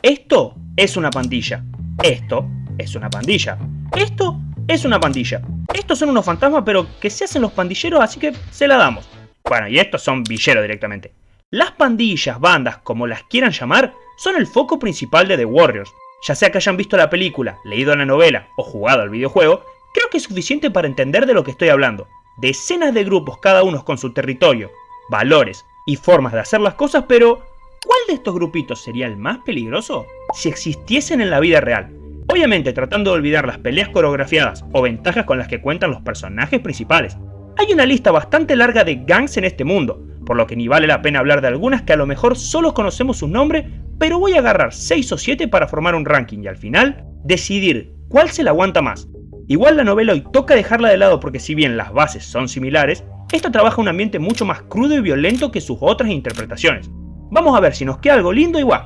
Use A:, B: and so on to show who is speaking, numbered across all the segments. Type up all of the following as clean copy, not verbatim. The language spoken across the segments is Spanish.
A: Esto es una pandilla. Esto es una pandilla. Esto es una pandilla. Estos son unos fantasmas, pero que se hacen los pandilleros, así que se la damos. Bueno, y estos son villeros directamente. Las pandillas, bandas, como las quieran llamar, son el foco principal de The Warriors. Ya sea que hayan visto la película, leído la novela o jugado al videojuego, creo que es suficiente para entender de lo que estoy hablando. Decenas de grupos, cada uno con su territorio, valores y formas de hacer las cosas, pero ¿cuál de estos grupitos sería el más peligroso si existiesen en la vida real? Obviamente tratando de olvidar las peleas coreografiadas o ventajas con las que cuentan los personajes principales. Hay una lista bastante larga de gangs en este mundo, por lo que ni vale la pena hablar de algunas que a lo mejor solo conocemos su nombre, pero voy a agarrar 6 o 7 para formar un ranking y al final decidir cuál se la aguanta más. Igual la novela hoy toca dejarla de lado porque si bien las bases son similares, esta trabaja un ambiente mucho más crudo y violento que sus otras interpretaciones. Vamos a ver si nos queda algo lindo y guau.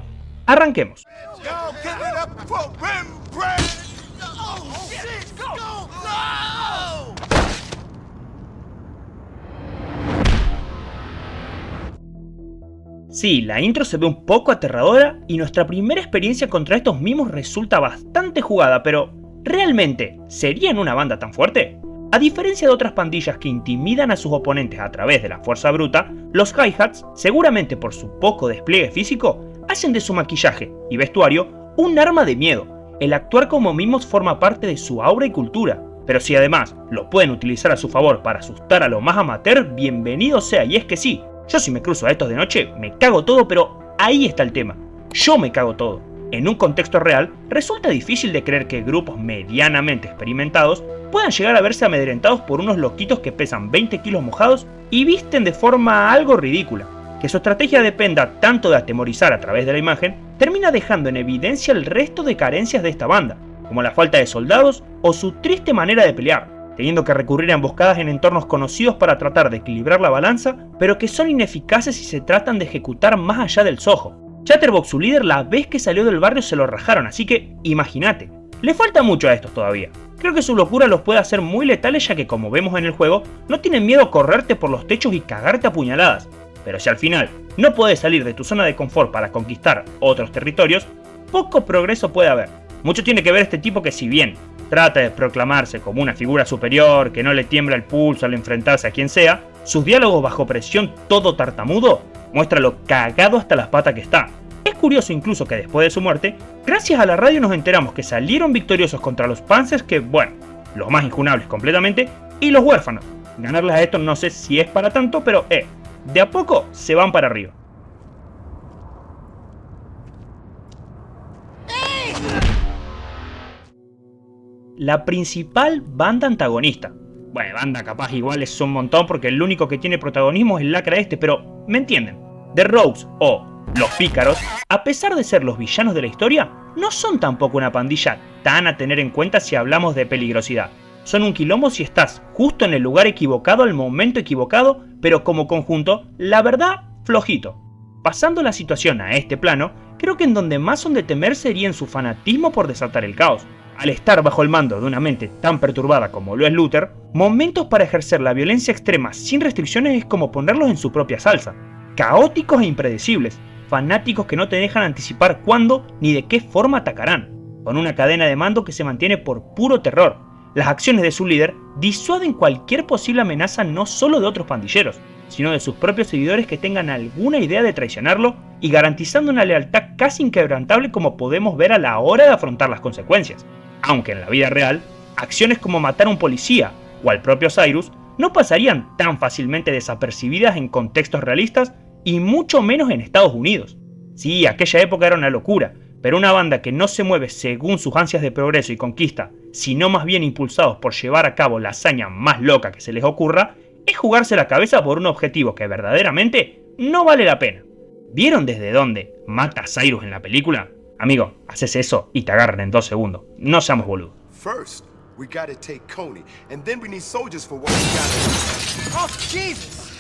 A: Arranquemos. Sí, la intro se ve un poco aterradora y nuestra primera experiencia contra estos mismos resulta bastante jugada, pero ¿realmente serían una banda tan fuerte? A diferencia de otras pandillas que intimidan a sus oponentes a través de la fuerza bruta, los Hi-Hats, seguramente por su poco despliegue físico, hacen de su maquillaje y vestuario un arma de miedo. El actuar como mimos forma parte de su aura y cultura, pero si además lo pueden utilizar a su favor para asustar a lo más amateur, bienvenido sea, y es que sí. Yo si me cruzo a estos de noche, me cago todo, pero ahí está el tema. Yo me cago todo. En un contexto real, resulta difícil de creer que grupos medianamente experimentados puedan llegar a verse amedrentados por unos loquitos que pesan 20 kilos mojados y visten de forma algo ridícula. Que su estrategia dependa tanto de atemorizar a través de la imagen, termina dejando en evidencia el resto de carencias de esta banda, como la falta de soldados o su triste manera de pelear, teniendo que recurrir a emboscadas en entornos conocidos para tratar de equilibrar la balanza, pero que son ineficaces si se tratan de ejecutar más allá del sojo. Chatterbox, su líder, la vez que salió del barrio se lo rajaron, así que imagínate. Le falta mucho a estos todavía. Creo que su locura los puede hacer muy letales, ya que como vemos en el juego, no tienen miedo a correrte por los techos y cagarte a puñaladas. Pero si al final no puedes salir de tu zona de confort para conquistar otros territorios, poco progreso puede haber. Mucho tiene que ver este tipo que, si bien trata de proclamarse como una figura superior, que no le tiembla el pulso al enfrentarse a quien sea, sus diálogos bajo presión todo tartamudo muestra lo cagado hasta las patas que está. Es curioso incluso que después de su muerte, gracias a la radio nos enteramos que salieron victoriosos contra los Panzers, que bueno, los más injunables completamente, y los huérfanos. Ganarles a estos no sé si es para tanto, pero de a poco se van para arriba. La principal banda antagonista. Bueno, banda capaz igual es un montón porque el único que tiene protagonismo es el lacra pero me entienden. The Rogues o los Pícaros, a pesar de ser los villanos de la historia, no son tampoco una pandilla tan a tener en cuenta si hablamos de peligrosidad. Son un quilombo si estás justo en el lugar equivocado al momento equivocado, pero como conjunto, la verdad, flojito. Pasando la situación a este plano, creo que en donde más son de temer sería en su fanatismo por desatar el caos. Al estar bajo el mando de una mente tan perturbada como lo es Luther, momentos para ejercer la violencia extrema sin restricciones es como ponerlos en su propia salsa. Caóticos e impredecibles, fanáticos que no te dejan anticipar cuándo ni de qué forma atacarán, con una cadena de mando que se mantiene por puro terror. Las acciones de su líder disuaden cualquier posible amenaza no solo de otros pandilleros, sino de sus propios seguidores que tengan alguna idea de traicionarlo y garantizando una lealtad casi inquebrantable como podemos ver a la hora de afrontar las consecuencias. Aunque en la vida real, acciones como matar a un policía o al propio Cyrus no pasarían tan fácilmente desapercibidas en contextos realistas y mucho menos en Estados Unidos. Sí, aquella época era una locura, pero una banda que no se mueve según sus ansias de progreso y conquista, sino más bien impulsados por llevar a cabo la hazaña más loca que se les ocurra, es jugarse la cabeza por un objetivo que verdaderamente no vale la pena. ¿Vieron desde dónde mata a Cyrus en la película? Amigo, haces eso y te agarran en 2 segundos. No seamos boludos.
B: First, we gotta take Coney, and then we need soldiers for what we gotta. Oh, Jesus!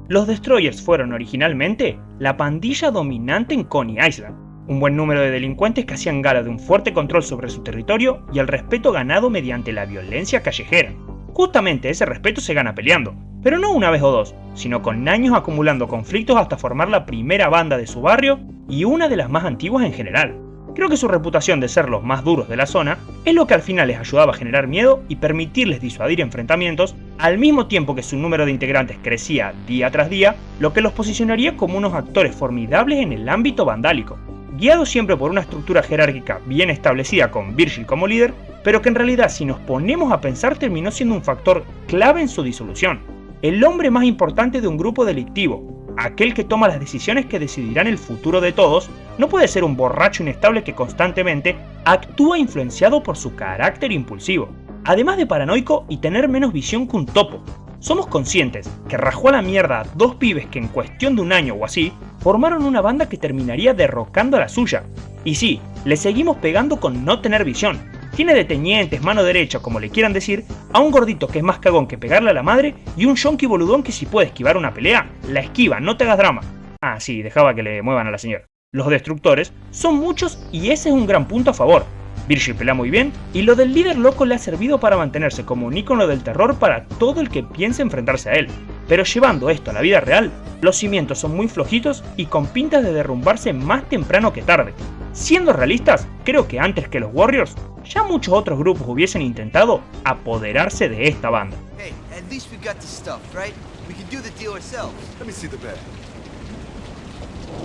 A: Los Destroyers fueron originalmente la pandilla dominante en Coney Island. Un buen número de delincuentes que hacían gala de un fuerte control sobre su territorio y el respeto ganado mediante la violencia callejera. Justamente ese respeto se gana peleando, pero no una vez o dos, sino con años acumulando conflictos hasta formar la primera banda de su barrio y una de las más antiguas en general. Creo que su reputación de ser los más duros de la zona es lo que al final les ayudaba a generar miedo y permitirles disuadir enfrentamientos, al mismo tiempo que su número de integrantes crecía día tras día, lo que los posicionaría como unos actores formidables en el ámbito vandálico, guiados siempre por una estructura jerárquica bien establecida con Virgil como líder, pero que en realidad si nos ponemos a pensar terminó siendo un factor clave en su disolución. El hombre más importante de un grupo delictivo, aquel que toma las decisiones que decidirán el futuro de todos, no puede ser un borracho inestable que constantemente actúa influenciado por su carácter impulsivo, además de paranoico y tener menos visión que un topo. Somos conscientes que rajó a la mierda a dos pibes que en cuestión de un año o así formaron una banda que terminaría derrocando a la suya. Y sí, le seguimos pegando con no tener visión. Tiene de tenientes, mano derecha, como le quieran decir, a un gordito que es más cagón que pegarle a la madre y un yonki boludón que si puede esquivar una pelea, la esquiva, no te hagas drama. Ah, sí, dejaba que le muevan a la señora. Los destructores son muchos y ese es un gran punto a favor. Virgil pelea muy bien y lo del líder loco le ha servido para mantenerse como un ícono del terror para todo el que piense enfrentarse a él. Pero llevando esto a la vida real, los cimientos son muy flojitos y con pintas de derrumbarse más temprano que tarde. Siendo realistas, creo que antes que los Warriors, ya muchos otros grupos hubiesen intentado apoderarse de esta banda.
C: Hey, at least we got the stuff, right? We can do the deal ourselves.
B: Let me see the bag.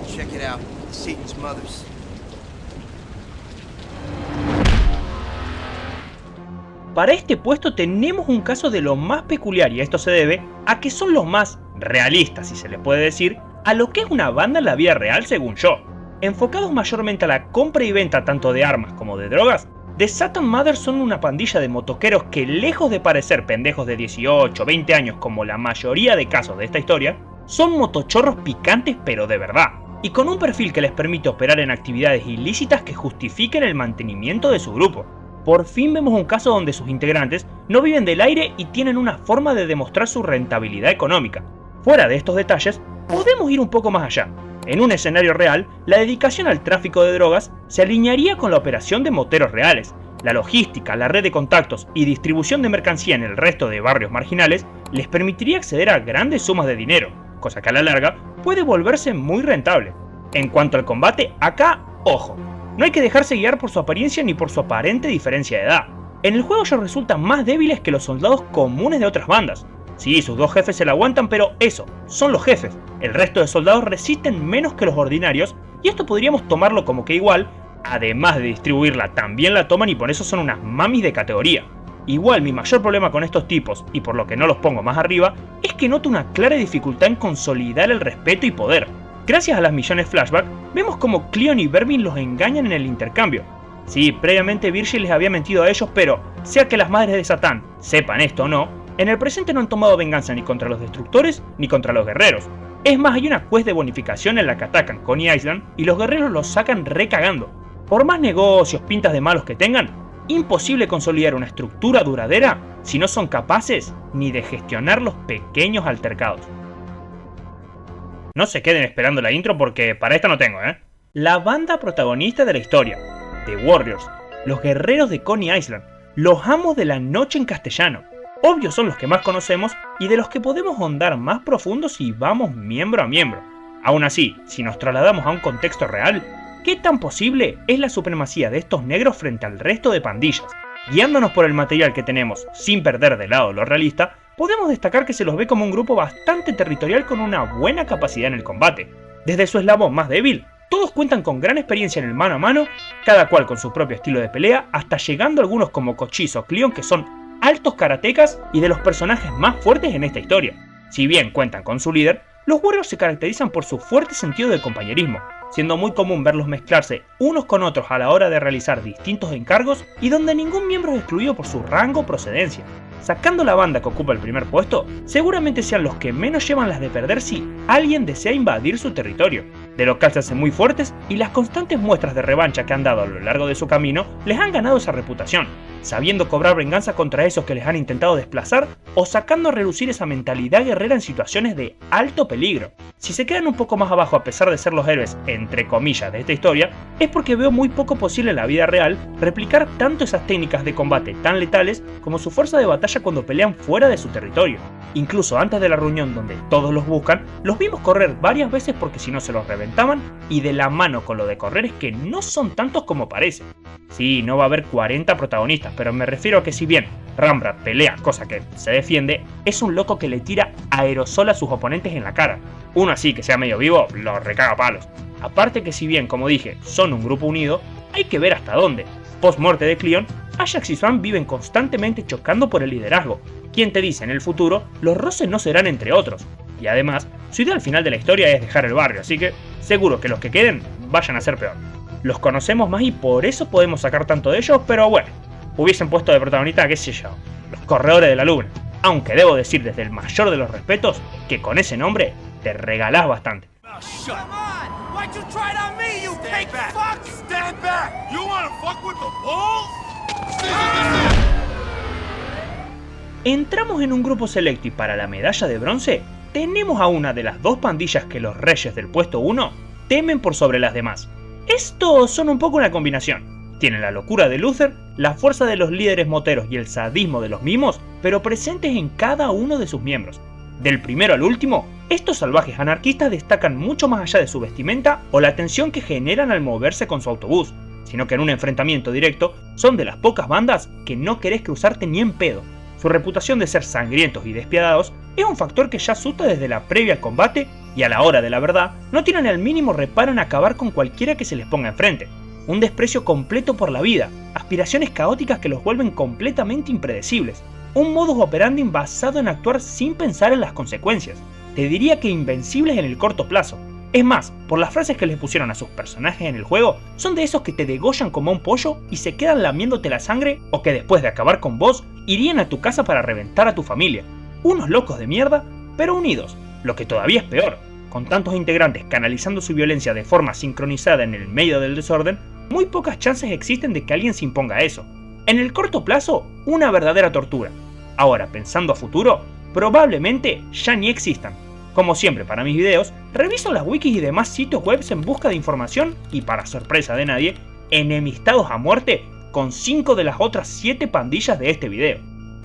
C: Check it out. Satan's Mothers.
A: Para este puesto tenemos un caso de lo más peculiar y esto se debe a que son los más realistas, si se les puede decir, a lo que es una banda en la vida real según yo. Enfocados mayormente a la compra y venta tanto de armas como de drogas, The Satan Mothers son una pandilla de motoqueros que, lejos de parecer pendejos de 18 o 20 años como la mayoría de casos de esta historia, son motochorros picantes pero de verdad, y con un perfil que les permite operar en actividades ilícitas que justifiquen el mantenimiento de su grupo. Por fin vemos un caso donde sus integrantes no viven del aire y tienen una forma de demostrar su rentabilidad económica. Fuera de estos detalles, podemos ir un poco más allá. En un escenario real, la dedicación al tráfico de drogas se alinearía con la operación de moteros reales. La logística, la red de contactos y distribución de mercancía en el resto de barrios marginales les permitiría acceder a grandes sumas de dinero, cosa que a la larga puede volverse muy rentable. En cuanto al combate, acá, ojo, no hay que dejarse guiar por su apariencia ni por su aparente diferencia de edad. En el juego ellos resultan más débiles que los soldados comunes de otras bandas. Sí, sus dos jefes se la aguantan, pero eso, son los jefes. El resto de soldados resisten menos que los ordinarios, y esto podríamos tomarlo como que igual, además de distribuirla, también la toman y por eso son unas mamis de categoría. Igual mi mayor problema con estos tipos, y por lo que no los pongo más arriba, es que noto una clara dificultad en consolidar el respeto y poder. Gracias a las misiones flashback, vemos como Cleon y Bermin los engañan en el intercambio. Sí, previamente Virgil les había mentido a ellos, pero sea que las madres de Satán sepan esto o no, en el presente no han tomado venganza ni contra los destructores ni contra los guerreros. Es más, hay una quest de bonificación en la que atacan Coney Island y los guerreros los sacan recagando. Por más negocios, pintas de malos que tengan, imposible consolidar una estructura duradera si no son capaces ni de gestionar los pequeños altercados. No se queden esperando la intro porque para esta no tengo, La banda protagonista de la historia, The Warriors, los guerreros de Coney Island, los amos de la noche en castellano. Obvio son los que más conocemos y de los que podemos ahondar más profundo si vamos miembro a miembro. Aún así, si nos trasladamos a un contexto real, ¿qué tan posible es la supremacía de estos negros frente al resto de pandillas? Guiándonos por el material que tenemos, sin perder de lado lo realista, podemos destacar que se los ve como un grupo bastante territorial con una buena capacidad en el combate. Desde su eslabón más débil, todos cuentan con gran experiencia en el mano a mano, cada cual con su propio estilo de pelea, hasta llegando algunos como Cochise o Cleon que son altos karatecas y de los personajes más fuertes en esta historia. Si bien cuentan con su líder, los Warriors se caracterizan por su fuerte sentido de compañerismo, siendo muy común verlos mezclarse unos con otros a la hora de realizar distintos encargos y donde ningún miembro es excluido por su rango o procedencia. Sacando la banda que ocupa el primer puesto, seguramente sean los que menos llevan las de perder si alguien desea invadir su territorio. De local se hacen muy fuertes y las constantes muestras de revancha que han dado a lo largo de su camino les han ganado esa reputación. sabiendo cobrar venganza contra esos que les han intentado desplazar o sacando a relucir esa mentalidad guerrera en situaciones de alto peligro. Si se quedan un poco más abajo a pesar de ser los héroes entre comillas de esta historia, es porque veo muy poco posible en la vida real replicar tanto esas técnicas de combate tan letales como su fuerza de batalla cuando pelean fuera de su territorio. Incluso antes de la reunión donde todos los buscan, los vimos correr varias veces porque si no se los reventaban, y de la mano con lo de correr es que no son tantos como parece. Sí, no va a haber 40 protagonistas, pero me refiero a que si bien Rembrandt pelea, cosa que se defiende, es un loco que le tira aerosol a sus oponentes en la cara. Uno así que sea medio vivo, lo recaga a palos. Aparte que si bien, como dije, son un grupo unido, hay que ver hasta dónde. Post muerte de Cleon, Ajax y Swan viven constantemente chocando por el liderazgo. Quien te dice en el futuro, los roces no serán entre otros. Y además, su idea al final de la historia es dejar el barrio, así que seguro que los que queden vayan a ser peor. Los conocemos más y por eso podemos sacar tanto de ellos, pero bueno, hubiesen puesto de protagonista, qué sé yo, los corredores de la luna. Aunque debo decir desde el mayor de los respetos, que con ese nombre te regalás bastante. Entramos en un grupo selecto y para la medalla de bronce tenemos a una de las dos pandillas que los reyes del puesto 1 temen por sobre las demás. Estos son un poco una combinación. Tienen la locura de Luther, la fuerza de los líderes moteros y el sadismo de los mimos, pero presentes en cada uno de sus miembros. Del primero al último, estos salvajes anarquistas destacan mucho más allá de su vestimenta o la tensión que generan al moverse con su autobús, sino que en un enfrentamiento directo son de las pocas bandas que no querés cruzarte ni en pedo. Su reputación de ser sangrientos y despiadados es un factor que ya asusta desde la previa al combate y a la hora de la verdad no tienen el mínimo reparo en acabar con cualquiera que se les ponga enfrente. Un desprecio completo por la vida, aspiraciones caóticas que los vuelven completamente impredecibles, un modus operandi basado en actuar sin pensar en las consecuencias. Te diría que invencibles en el corto plazo. Es más, por las frases que les pusieron a sus personajes en el juego, son de esos que te degollan como un pollo y se quedan lamiéndote la sangre, o que después de acabar con vos, irían a tu casa para reventar a tu familia. Unos locos de mierda, pero unidos, lo que todavía es peor. Con tantos integrantes canalizando su violencia de forma sincronizada en el medio del desorden, muy pocas chances existen de que alguien se imponga a eso. En el corto plazo, una verdadera tortura. Ahora, pensando a futuro, probablemente ya ni existan. Como siempre para mis videos, reviso las wikis y demás sitios web en busca de información y, para sorpresa de nadie, enemistados a muerte con 5 de las otras 7 pandillas de este video.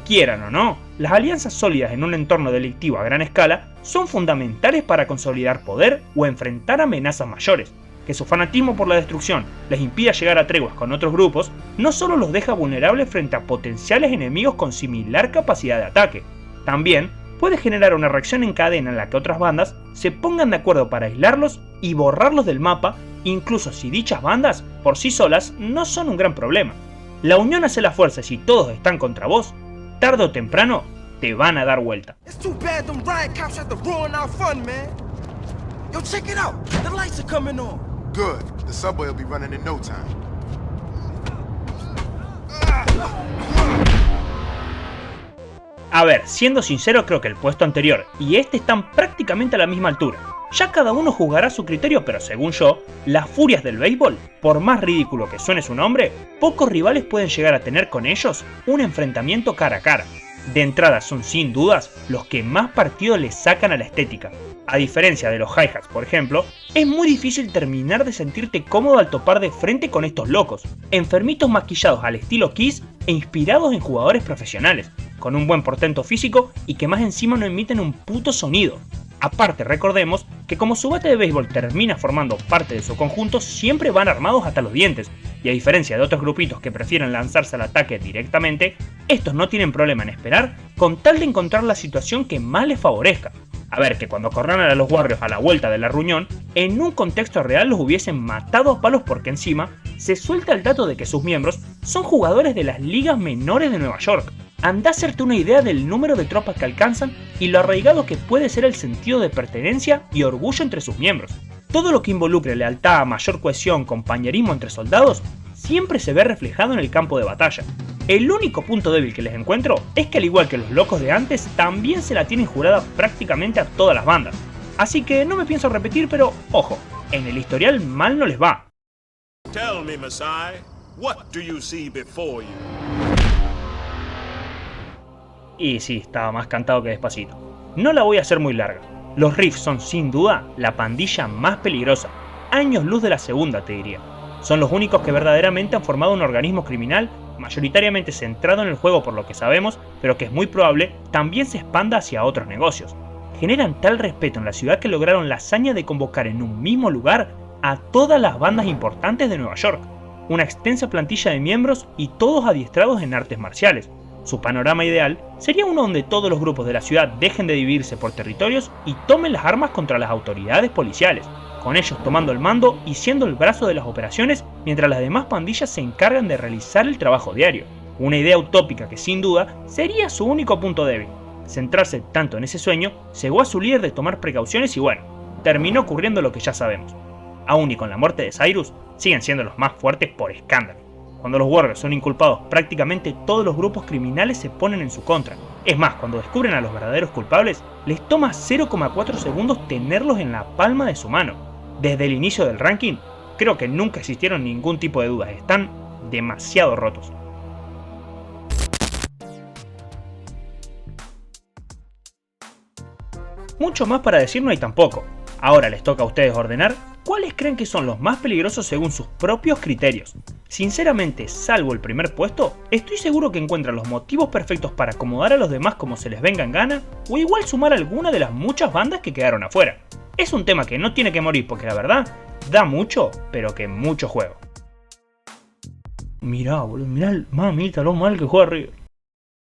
A: Quieran o no, las alianzas sólidas en un entorno delictivo a gran escala son fundamentales para consolidar poder o enfrentar amenazas mayores. Que su fanatismo por la destrucción les impida llegar a treguas con otros grupos, no solo los deja vulnerables frente a potenciales enemigos con similar capacidad de ataque, también puede generar una reacción en cadena en la que otras bandas se pongan de acuerdo para aislarlos y borrarlos del mapa, incluso si dichas bandas por sí solas no son un gran problema. La unión hace la fuerza y si todos están contra vos, tarde o temprano te van a dar vuelta.
B: Good. The subway will be running in no time.
A: A ver, siendo sincero, creo que el puesto anterior y este están prácticamente a la misma altura. Ya cada uno juzgará a su criterio, pero según yo, las furias del béisbol, por más ridículo que suene su nombre, pocos rivales pueden llegar a tener con ellos un enfrentamiento cara a cara. De entrada son sin dudas los que más partido les sacan a la estética. A diferencia de los hi-hats, por ejemplo, es muy difícil terminar de sentirte cómodo al topar de frente con estos locos, enfermitos maquillados al estilo Kiss e inspirados en jugadores profesionales, con un buen portento físico y que más encima no emiten un puto sonido. Aparte, recordemos que como su bate de béisbol termina formando parte de su conjunto, siempre van armados hasta los dientes, y a diferencia de otros grupitos que prefieren lanzarse al ataque directamente, estos no tienen problema en esperar con tal de encontrar la situación que más les favorezca. A ver, que cuando corraran a los Warriors a la vuelta de la reunión, en un contexto real los hubiesen matado a palos porque encima se suelta el dato de que sus miembros son jugadores de las ligas menores de Nueva York. Anda a hacerte una idea del número de tropas que alcanzan y lo arraigado que puede ser el sentido de pertenencia y orgullo entre sus miembros. Todo lo que involucre lealtad, mayor cohesión, compañerismo entre soldados, siempre se ve reflejado en el campo de batalla. El único punto débil que les encuentro es que al igual que los locos de antes, también se la tienen jurada prácticamente a todas las bandas. Así que no me pienso repetir, pero ojo, en el historial mal no les va.
D: Tell me, Masai, what do you see before you?
A: Y sí, estaba más cantado que Despacito. No la voy a hacer muy larga. Los Riffs son sin duda la pandilla más peligrosa, años luz de la segunda te diría. Son los únicos que verdaderamente han formado un organismo criminal mayoritariamente centrado en el juego por lo que sabemos, pero que es muy probable también se expanda hacia otros negocios. Generan tal respeto en la ciudad que lograron la hazaña de convocar en un mismo lugar a todas las bandas importantes de Nueva York, una extensa plantilla de miembros y todos adiestrados en artes marciales. Su panorama ideal sería uno donde todos los grupos de la ciudad dejen de dividirse por territorios y tomen las armas contra las autoridades policiales, con ellos tomando el mando y siendo el brazo de las operaciones mientras las demás pandillas se encargan de realizar el trabajo diario. Una idea utópica que sin duda sería su único punto débil. Centrarse tanto en ese sueño cegó a su líder de tomar precauciones y bueno, terminó ocurriendo lo que ya sabemos. Aún y con la muerte de Cyrus, siguen siendo los más fuertes por escándalo. Cuando los Warriors son inculpados, prácticamente todos los grupos criminales se ponen en su contra. Es más, cuando descubren a los verdaderos culpables, les toma 0,4 segundos tenerlos en la palma de su mano. Desde el inicio del ranking, creo que nunca existieron ningún tipo de dudas, están demasiado rotos. Mucho más para decir no hay tampoco. Ahora les toca a ustedes ordenar cuáles creen que son los más peligrosos según sus propios criterios. Sinceramente, salvo el primer puesto, estoy seguro que encuentran los motivos perfectos para acomodar a los demás como se les venga en gana, o igual sumar alguna de las muchas bandas que quedaron afuera. Es un tema que no tiene que morir porque la verdad, da mucho, pero que mucho juego. Mirá, boludo, mirá, mamita, lo mal que juega River.